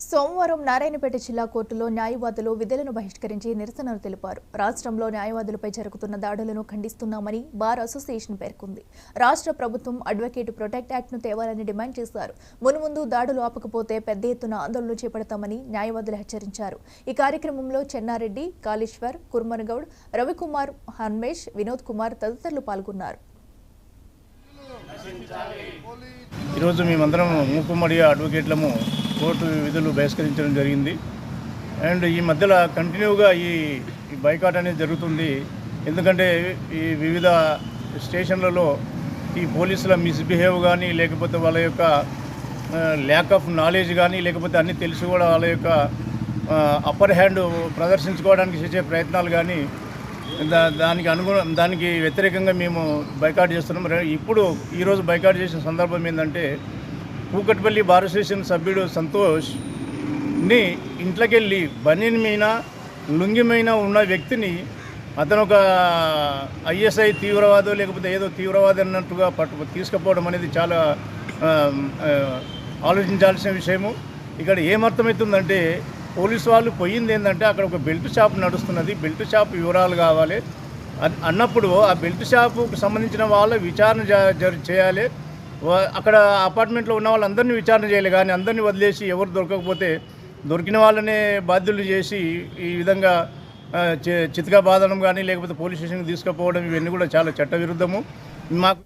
సోమవారం నారాయణపేట జిల్లా కోర్టులో న్యాయవాదులు విధులను బహిష్కరించి నిరసనలు తెలిపారు. రాష్ట్రంలో న్యాయవాదులపై జరుగుతున్న దాడులను ఖండిస్తున్నామని బార్ అసోసియేషన్ పేర్కొంది. రాష్ట్ర ప్రభుత్వం అడ్వకేట్ ప్రొటెక్ట్ యాక్ట్ను తేవాలని డిమాండ్ చేశారు. మున్ముందు దాడులు ఆపకపోతే పెద్ద ఎత్తున ఆందోళనలు చేపడతామని న్యాయవాదులు హెచ్చరించారు. ఈ కార్యక్రమంలో చెన్నారెడ్డి, కాళేశ్వర్, కుర్మనగౌడ్, రవికుమార్, హన్మేష్, వినోద్ కుమార్ తదితరులు పాల్గొన్నారు. ఈరోజు మేమందరం మూకుమ్మడి అడ్వకేట్లము కోర్టు విధులు బహిష్కరించడం జరిగింది. అండ్ ఈ మధ్యలో కంటిన్యూగా ఈ బైకాట్ అనేది జరుగుతుంది. ఎందుకంటే ఈ వివిధ స్టేషన్లలో ఈ పోలీసుల మిస్బిహేవ్ కానీ, లేకపోతే వాళ్ళ యొక్క ల్యాక్ ఆఫ్ నాలెడ్జ్ కానీ, లేకపోతే అన్నీ తెలిసి కూడా వాళ్ళ యొక్క అప్పర్ హ్యాండ్ ప్రదర్శించుకోవడానికి చేసే ప్రయత్నాలు కానీ, దానికి వ్యతిరేకంగా మేము బైకాట్ చేస్తున్నాం. ఇప్పుడు ఈరోజు బైకాట్ చేసిన సందర్భం ఏంటంటే, కూకట్పల్లి బార్ అసోసియేషన్ సభ్యుడు సంతోష్ని ఇంట్లోకి వెళ్ళి బనీన్ మీద లుంగి మీద ఉన్న వ్యక్తిని అతను ఒక ఐఎస్ఐ తీవ్రవాదో లేకపోతే ఏదో తీవ్రవాది అన్నట్టుగా తీసుకుపోవడం అనేది చాలా ఆలోచించాల్సిన విషయము. ఇక్కడ ఏమర్థమవుతుందంటే, పోలీసు వాళ్ళు పోయింది ఏంటంటే, అక్కడ ఒక బెల్ట్ షాప్ నడుస్తున్నది, బెల్ట్ షాప్ వివరాలు కావాలి అన్నప్పుడు ఆ బెల్ట్ షాపుకు సంబంధించిన వాళ్ళ విచారణ చేయాలి. అక్కడ అపార్ట్మెంట్లో ఉన్న వాళ్ళందరినీ విచారణ చేయాలి. కానీ అందరినీ వదిలేసి ఎవరు దొరకకపోతే దొరికిన వాళ్ళనే బాధ్యులు చేసి ఈ విధంగా చితకా బాధడం కానీ, లేకపోతే పోలీస్ స్టేషన్కి తీసుకుపోవడం, ఇవన్నీ కూడా చాలా చట్టవిరుద్ధము. మాకు